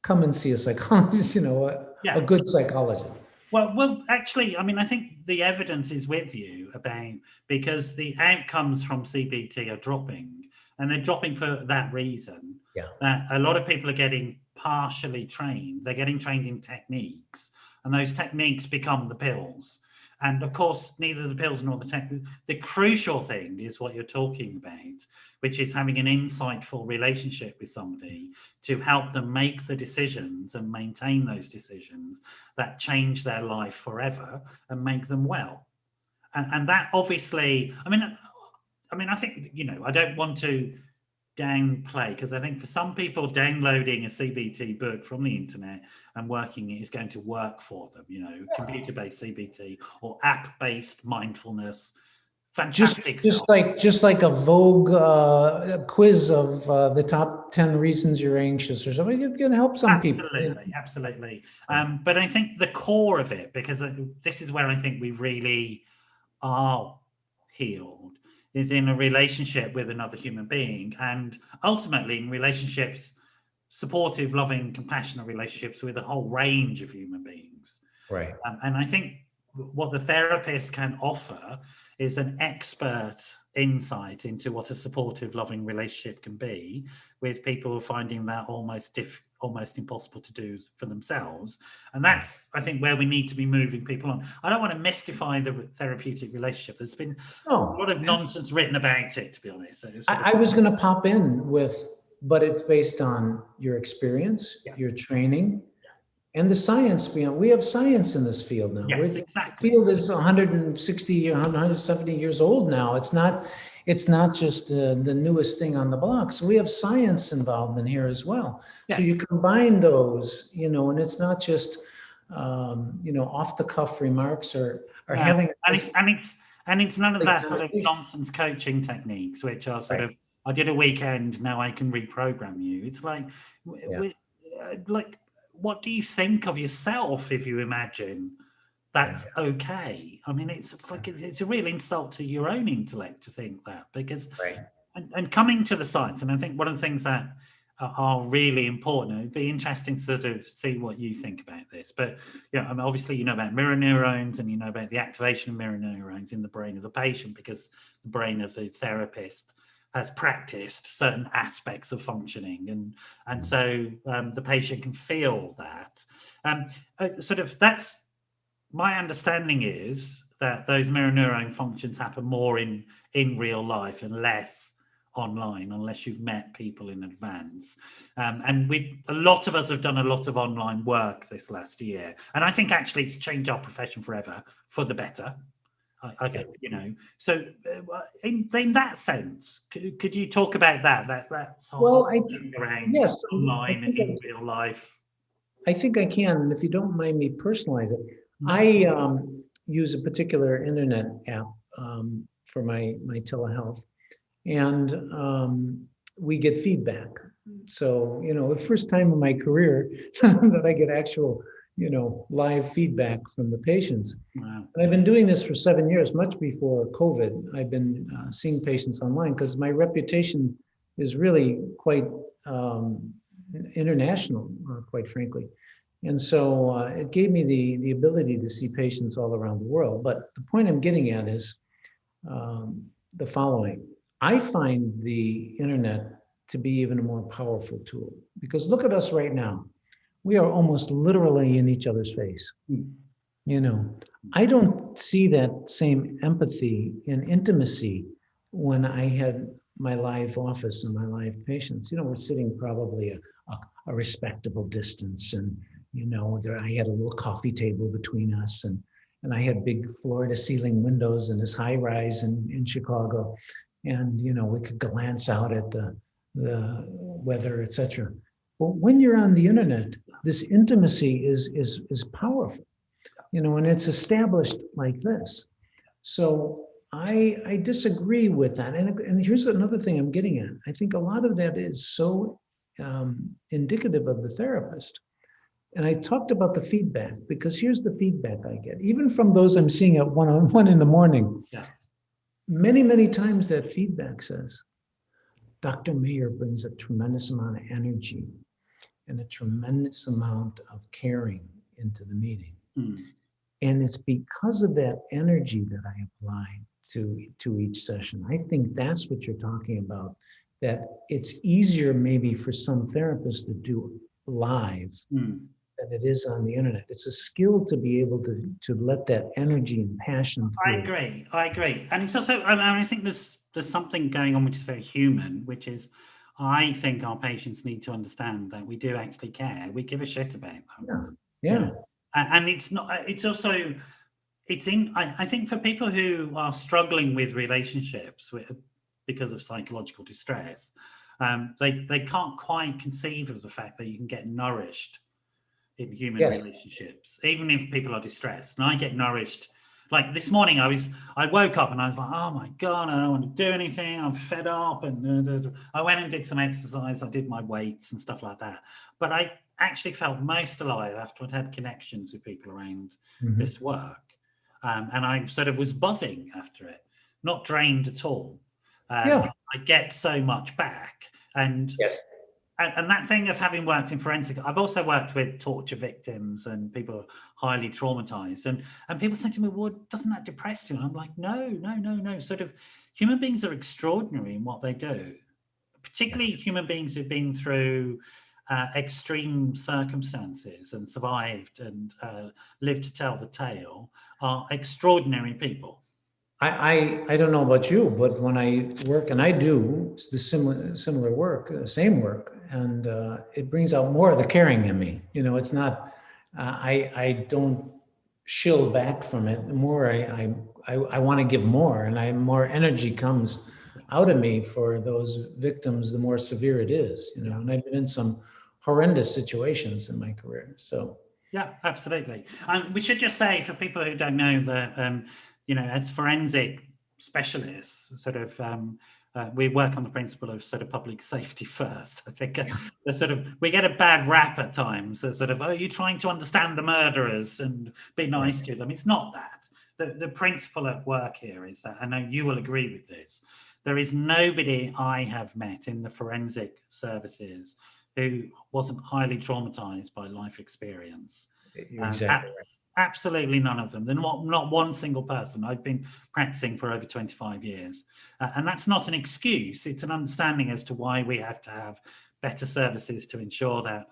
come and see a psychologist, you know, a good psychologist. Well, actually, I mean, I think the evidence is with you because the outcomes from CBT are dropping, and they're dropping for that reason. That a lot of people are getting partially trained. They're getting trained in techniques, and those techniques become the pills. And of course, neither the pills nor the technique. The crucial thing is what you're talking about, which is having an insightful relationship with somebody to help them make the decisions and maintain those decisions that change their life forever and make them well. And that obviously, I mean, I think, you know, I don't want to downplay, because I think for some people downloading a CBT book from the internet and working it is going to work for them, you know, computer-based CBT or app-based mindfulness. Fantastic stuff. Just like a Vogue quiz of the top 10 reasons you're anxious or something, it's going to help some people. Absolutely. But I think the core of it, because this is where I think we really are healed, is in a relationship with another human being, and ultimately in relationships, supportive, loving, compassionate relationships with a whole range of human beings. Right. And I think what the therapist can offer is an expert insight into what a supportive, loving relationship can be, with people finding that almost impossible to do for themselves. And that's, I think, where we need to be moving people on. I don't want to mystify the therapeutic relationship. There's been a lot of nonsense written about it, to be honest. I was going to pop in with, but it's based on your experience, your training, and the science beyond. We have science in this field now. Yes, exactly. The field is 160 or 170 years old now. It's not just the newest thing on the block. So we have science involved in here as well. So you combine those, you know, and it's not just, you know, off the cuff remarks or having. And it's none of that sort of nonsense coaching techniques, which are sort of, I did a weekend, now I can reprogram you. It's like, what do you think of yourself if you imagine that's okay? I mean, it's a real insult to your own intellect to think that, because and coming to the science, and I think one of the things that are really important, it'd be interesting to sort of see what you think about this. But I mean, obviously you know about mirror neurons, and you know about the activation of mirror neurons in the brain of the patient, because the brain of the therapist has practiced certain aspects of functioning, and so the patient can feel that. Sort of, that's my understanding is that those mirror neuron functions happen more in real life and less online, unless you've met people in advance. And a lot of us have done a lot of online work this last year, and I think actually it's changed our profession forever for the better. You know, so in that sense, could you talk about that Well, around yes, online in real life? I think I can, and if you don't mind me personalize it, I use a particular internet app for my telehealth, and we get feedback. So, you know, the first time in my career that I get actual, you know, live feedback from the patients. Wow. And I've been doing this for 7 years, much before COVID. I've been seeing patients online because my reputation is really quite international, quite frankly. And so it gave me the ability to see patients all around the world. But the point I'm getting at is the following. I find the internet to be even a more powerful tool, because look at us right now. We are almost literally in each other's face. You know, I don't see that same empathy and intimacy when I had my live office and my live patients. You know, we're sitting probably a respectable distance, and you know, I had a little coffee table between us, and I had big floor-to-ceiling windows in this high-rise in Chicago, and you know, we could glance out at the weather, etc. But when you're on the internet, this intimacy is powerful, you know, and it's established like this. So I disagree with that. And here's another thing I'm getting at. I think a lot of that is so indicative of the therapist. And I talked about the feedback, because here's the feedback I get, even from those I'm seeing at one-on-one in the morning. Yeah. Many, many times that feedback says, Dr. Mayer brings a tremendous amount of energy and a tremendous amount of caring into the meeting. And it's because of that energy that I apply to each session. I think that's what you're talking about, that it's easier maybe for some therapists to do live than it is on the internet. It's a skill to be able to let that energy and passion through. I agree. And it's also, I think there's something going on which is very human, which is, I think our patients need to understand that we do actually care. We give a shit about them. Yeah. And it's not, it's also, I think for people who are struggling with relationships because of psychological distress, they can't quite conceive of the fact that you can get nourished in human relationships, even if people are distressed. And I get nourished. Like this morning, I woke up and I was like, oh my God, I don't want to do anything. I'm fed up. And I went and did some exercise. I did my weights and stuff like that. But I actually felt most alive after I'd had connections with people around this work. And I sort of was buzzing after it, not drained at all. I get so much back. And and that thing of having worked in forensic, I've also worked with torture victims and people highly traumatized. And people say to me, well, doesn't that depress you? And I'm like, no. Sort of human beings are extraordinary in what they do, particularly human beings who've been through extreme circumstances and survived and lived to tell the tale are extraordinary people. I don't know about you, but when I work, and I do the similar work, same work, and it brings out more of the caring in me. You know, it's not, I don't shield back from it. The more I want to give more, and more energy comes out of me for those victims, the more severe it is. You know, and I've been in some horrendous situations in my career. So yeah, absolutely. We should just say, for people who don't know, that you know, as forensic specialists, sort of, we work on the principle of sort of public safety first. I think the sort of, we get a bad rap at times. Sort of, oh, you're trying to understand the murderers and be nice to them. It's not that. The principle at work here is that, I know you will agree with this, there is nobody I have met in the forensic services who wasn't highly traumatized by life experience. Exactly. Absolutely none of them. They're not one single person. I've been practicing for over 25 years. And that's not an excuse. It's an understanding as to why we have to have better services to ensure that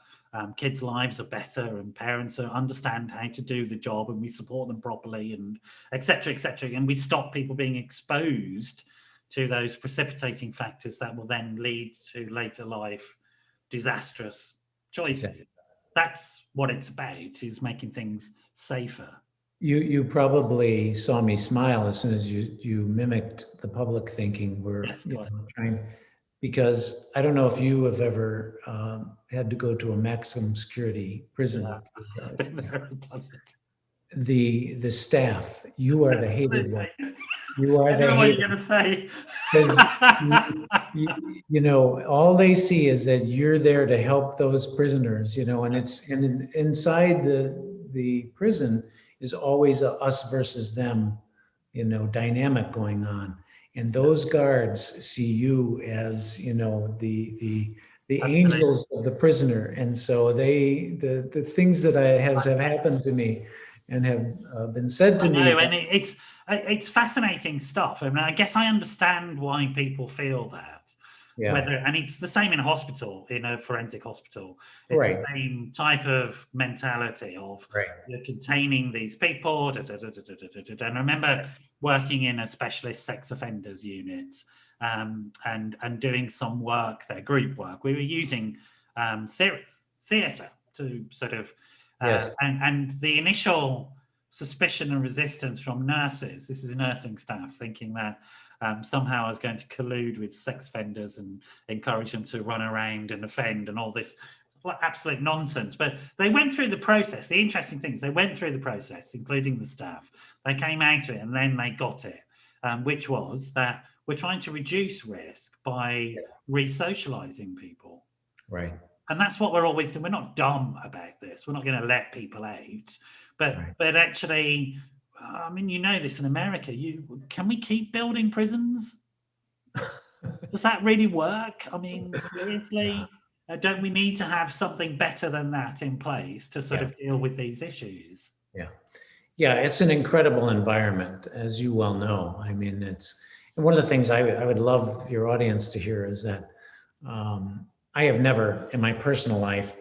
kids' lives are better and parents understand how to do the job and we support them properly and etc., etc. And we stop people being exposed to those precipitating factors that will then lead to later life disastrous choices. Exactly. That's what it's about, is making things safer. You probably saw me smile as soon as you mimicked the public thinking. We're Yes, trying, because I don't know if you have ever had to go to a maximum security prison. Yeah, I've been there and done it. The staff, you are the hated one. You are I know the what hated. you're going to say. You know, all they see is that you're there to help those prisoners, you know, and inside the prison is always a us versus them, you know, dynamic going on. And those guards see you as, you know, the angels of the prisoner. And so the things that have happened to me and have been said to me. And it's fascinating stuff. I mean, I guess I understand why people feel that. Yeah. And it's the same in a hospital, in a forensic hospital. It's Right. the same type of mentality of you're containing these people. And I remember working in a specialist sex offenders unit and doing some work there, group work. We were using theatre to sort of, and the initial suspicion and resistance from nurses, this is nursing staff, thinking that somehow I was going to collude with sex offenders and encourage them to run around and offend and all this absolute nonsense. But they went through the process. The interesting thing is they went through the process, including the staff. They came out of it and then they got it, which was that we're trying to reduce risk by re-socializing people. Right. And that's what we're always doing. We're not dumb about this. We're not going to let people out. But actually, I mean, you know this in America. Can we keep building prisons? Does that really work? I mean, seriously, don't we need to have something better than that in place to sort of deal with these issues? Yeah, it's an incredible environment, as you well know. I mean, and one of the things I would love your audience to hear is that I have never, in my personal life,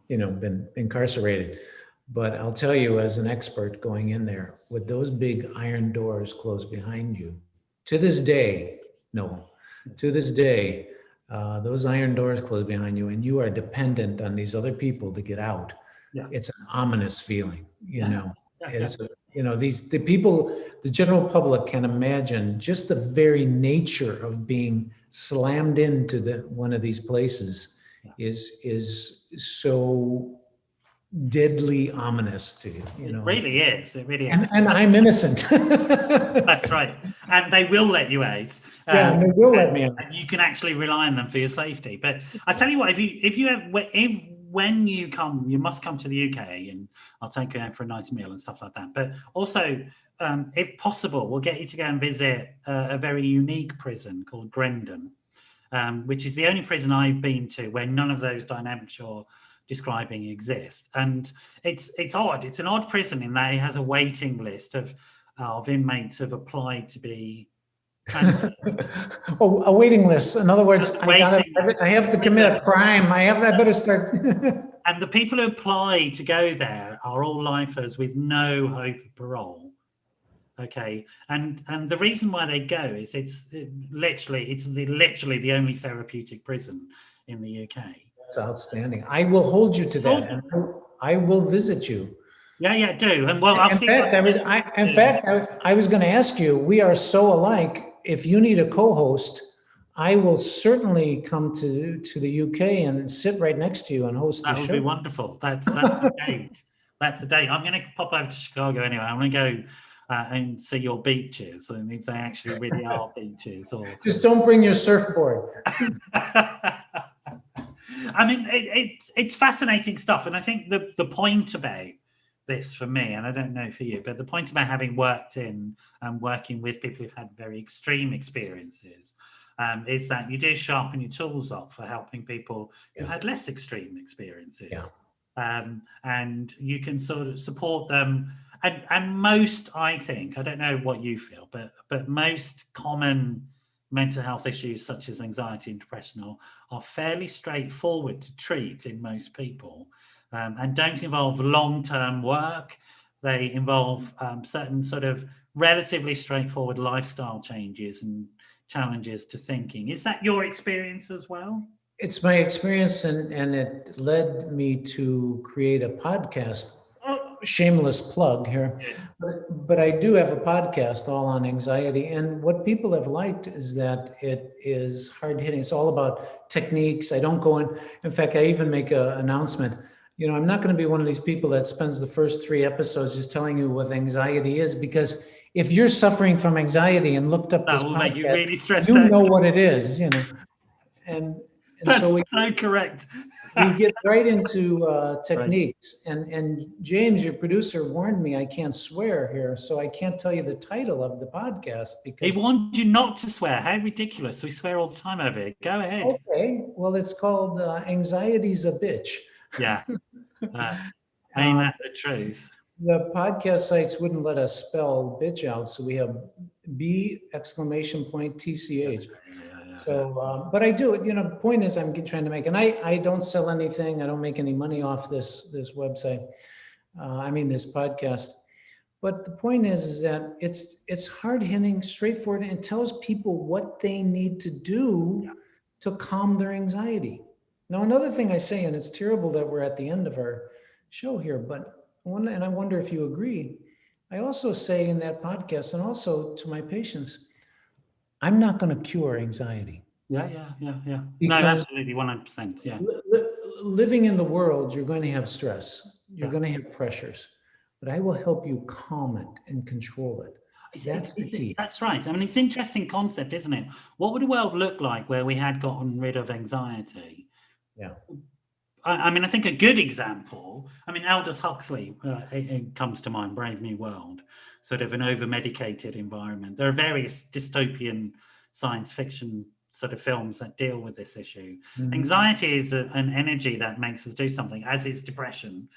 you know, been incarcerated. But I'll tell you, as an expert going in there, with those big iron doors closed behind you, to this day, Noel, to this day, those iron doors closed behind you, and you are dependent on these other people to get out. Yeah. It's an ominous feeling, you know. It's, you know, the people, the general public can imagine just the very nature of being slammed into one of these places is so deadly ominous to you. You know, it really is. It really is. And I'm innocent. That's right. And they will let you out. Yeah, they will let me out. And you can actually rely on them for your safety. But I tell you what, when you come, you must come to the UK, and I'll take you out for a nice meal and stuff like that. But also, if possible, we'll get you to go and visit a very unique prison called Grendon, which is the only prison I've been to where none of those dynamics you're describing exist. And it's odd. It's an odd prison in that it has a waiting list of inmates who've applied to be transferred. Oh, a waiting list. In other words, I have to commit a crime. I better start. And the people who apply to go there are all lifers with no hope of parole. Okay, and the reason why they go is it's literally the only therapeutic prison in the UK. That's outstanding. I will hold you to that, and I will visit you. Yeah, do. And well, I'll see. In fact, I was going to ask you. We are so alike. If you need a co-host, I will certainly come to the UK and sit right next to you and host the show. That would be wonderful. That's a date. That's a date. I'm going to pop over to Chicago anyway. I'm going to go and see your beaches, and if they actually really are beaches. Or just don't bring your surfboard. I mean, it's fascinating stuff, and I think the point about this for me, and I don't know for you, but the point about having worked in and working with people who've had very extreme experiences is that you do sharpen your tools up for helping people who've had less extreme experiences. And you can sort of support them. And most, I think, I don't know what you feel, but most common mental health issues such as anxiety and depression are fairly straightforward to treat in most people, and don't involve long-term work. They involve certain sort of relatively straightforward lifestyle changes and challenges to thinking. Is that your experience as well? It's my experience, and it led me to create a podcast. Shameless plug here, but I do have a podcast all on anxiety. And what people have liked is that it is hard hitting. It's all about techniques. I don't go in fact, I even make an announcement. You know, I'm not going to be one of these people that spends the first 3 episodes just telling you what anxiety is, because if you're suffering from anxiety and looked up this That will podcast, make you really stressed you out. know what it is, you know. And That's so so correct. we get right into techniques. And James, your producer, warned me I can't swear here, so I can't tell you the title of the podcast He because. warned you not to swear. How ridiculous. We swear all the time over here. Go ahead. Okay, well, it's called Anxiety's a Bitch. Yeah. Ain't that the truth? The podcast sites wouldn't let us spell bitch out, so we have B!TCH. So, but I do it, you know, the point is I'm trying to make, and I don't sell anything. I don't make any money off this website. This podcast. But the point is that it's hard hitting, straightforward, and tells people what they need to do to calm their anxiety. Now, another thing I say, and it's terrible that we're at the end of our show here, but and I wonder if you agree, I also say in that podcast, and also to my patients, I'm not going to cure anxiety. Yeah. No, absolutely, 100%. Yeah. Living in the world, you're going to have stress. You're going to have pressures, but I will help you calm it and control it. That's the key. That's right. I mean, it's an interesting concept, isn't it? What would the world look like where we had gotten rid of anxiety? Yeah. I think a good example, Aldous Huxley, it comes to mind, Brave New World, sort of an over-medicated environment. There are various dystopian science fiction sort of films that deal with this issue. Mm-hmm. Anxiety is an energy that makes us do something, as is depression.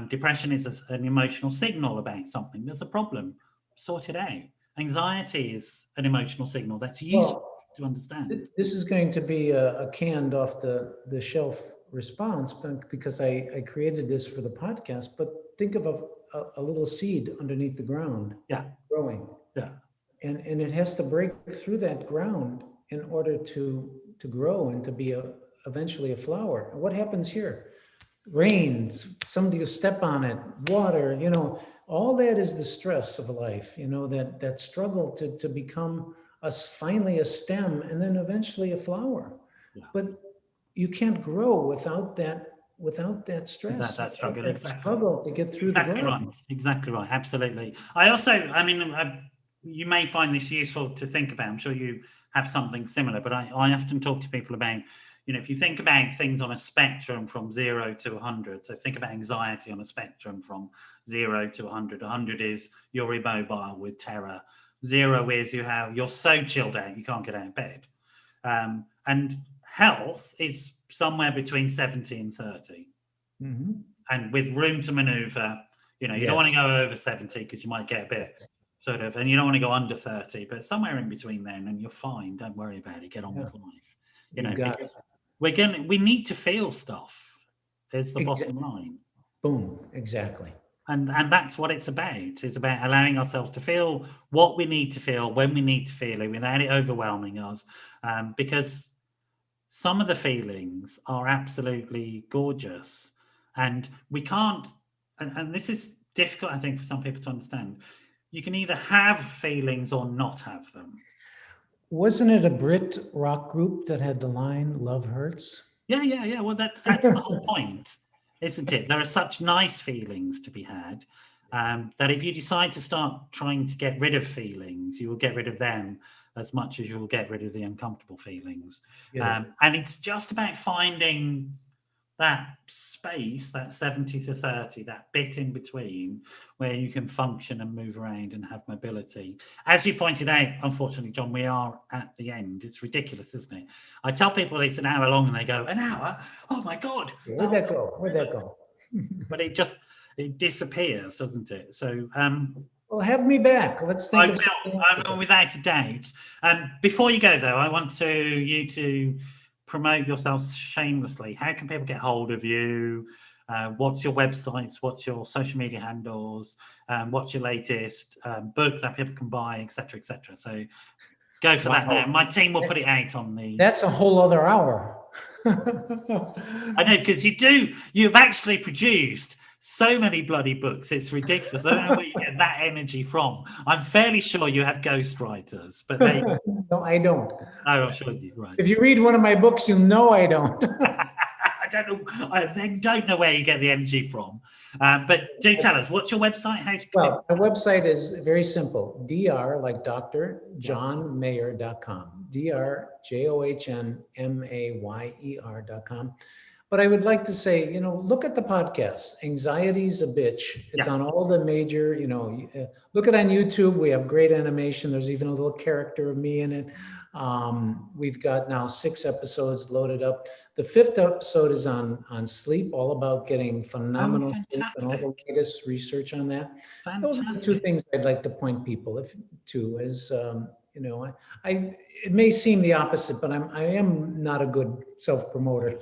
Depression is an emotional signal about something. There's a problem. Sort it out. Anxiety is an emotional signal that's useful to understand. This is going to be a canned off the shelf response, because I created this for the podcast, but think of a little seed underneath the ground growing. Yeah. And it has to break through that ground in order to grow and to be eventually a flower. And what happens here? Rains, somebody will step on it, water, you know, all that is the stress of life, you know, that struggle to become finally a stem and then eventually a flower. Yeah. But you can't grow without that stress. That struggle, exactly. Struggle to get through the ground. Exactly right. Absolutely. I also, you may find this useful to think about. I'm sure you have something similar, but I often talk to people about, you know, if you think about things on a spectrum from 0 to 100, so think about anxiety on a spectrum from 0 to 100. 100 is you're immobile with terror. 0 is you're so chilled out you can't get out of bed. And health is somewhere between 70 and 30. Mm-hmm. And with room to maneuver, you know, you don't want to go over 70 because you might get a bit sort of, and you don't want to go under 30, but somewhere in between then, and you're fine. Don't worry about it. Get on with life. You know, we need to feel stuff. Is the bottom line. Boom. Exactly. And that's what it's about. It's about allowing ourselves to feel what we need to feel when we need to feel it without it overwhelming us. Because some of the feelings are absolutely gorgeous, and we can't, and this is difficult, I think, for some people to understand. You can either have feelings or not have them. Wasn't it a Brit rock group that had the line "Love Hurts"? Yeah. Well, that's the whole point, isn't it? There are such nice feelings to be had that if you decide to start trying to get rid of feelings, you will get rid of them as much as you will get rid of the uncomfortable feelings. Yeah. And it's just about finding that space, that 70 to 30, that bit in between where you can function and move around and have mobility. As you pointed out, unfortunately, John, we are at the end. It's ridiculous, isn't it? I tell people it's an hour long and they go, an hour? Oh my God. Where'd that go? But it disappears, doesn't it? So Well, have me back. Let's think I of will. something else I to will, do. without a doubt. Before you go, though, I want you to promote yourselves shamelessly. How can people get hold of you? What's your websites? What's your social media handles? What's your latest book that people can buy, etc., etc. So go for that now. Wow. My team will put it out on the. That's a whole other hour. I know, because you've actually produced so many bloody books. It's ridiculous. I don't know where you get that energy from. I'm fairly sure you have ghostwriters, but they. No, I don't. Oh, I'm sure you right. If you read one of my books, you know I don't. I don't know. I don't know where you get the energy from. But do tell us, what's your website? How to Well, my website is very simple. Dr. like Dr. johnmayer.com. drjohnmayer.com. But I would like to say, look at the podcast. Anxiety's a bitch. It's on all the major, look at on YouTube. We have great animation. There's even a little character of me in it. We've got now 6 episodes loaded up. The 5th episode is on sleep, all about getting phenomenal sleep and all the latest research on that. Those are the 2 things I'd like to point people to as, it may seem the opposite, but I am not a good self-promoter.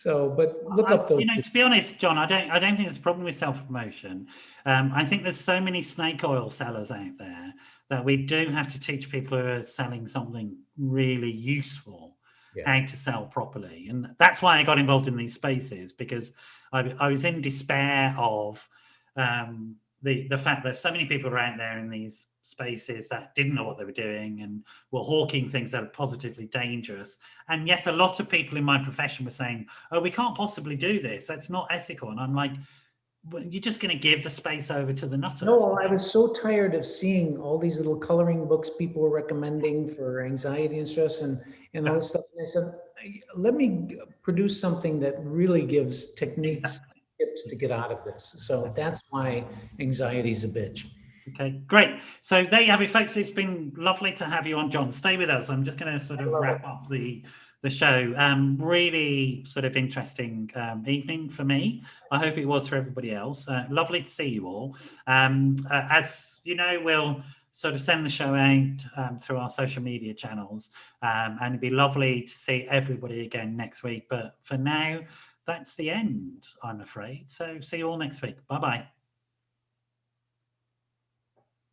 But look up those. To be honest, John, I don't think there's a problem with self-promotion. I think there's so many snake oil sellers out there that we do have to teach people who are selling something really useful how to sell properly. And that's why I got involved in these spaces, because I was in despair of the fact that so many people are out there in these spaces that didn't know what they were doing and were hawking things that are positively dangerous. And yet a lot of people in my profession were saying, oh, we can't possibly do this. That's not ethical. And I'm like, well, you're just going to give the space over to the nutters. No, I was so tired of seeing all these little coloring books people were recommending for anxiety and stress and all this stuff. And I said, let me produce something that really gives techniques, tips to get out of this. So that's why anxiety's a bitch. Okay, great. So there you have it, folks. It's been lovely to have you on, John. Stay with us. I'm just going to sort of wrap up the show. Really sort of interesting evening for me. I hope it was for everybody else. Lovely to see you all. As you know, we'll sort of send the show out through our social media channels, and it'd be lovely to see everybody again next week. But for now, that's the end, I'm afraid. So see you all next week. Bye-bye.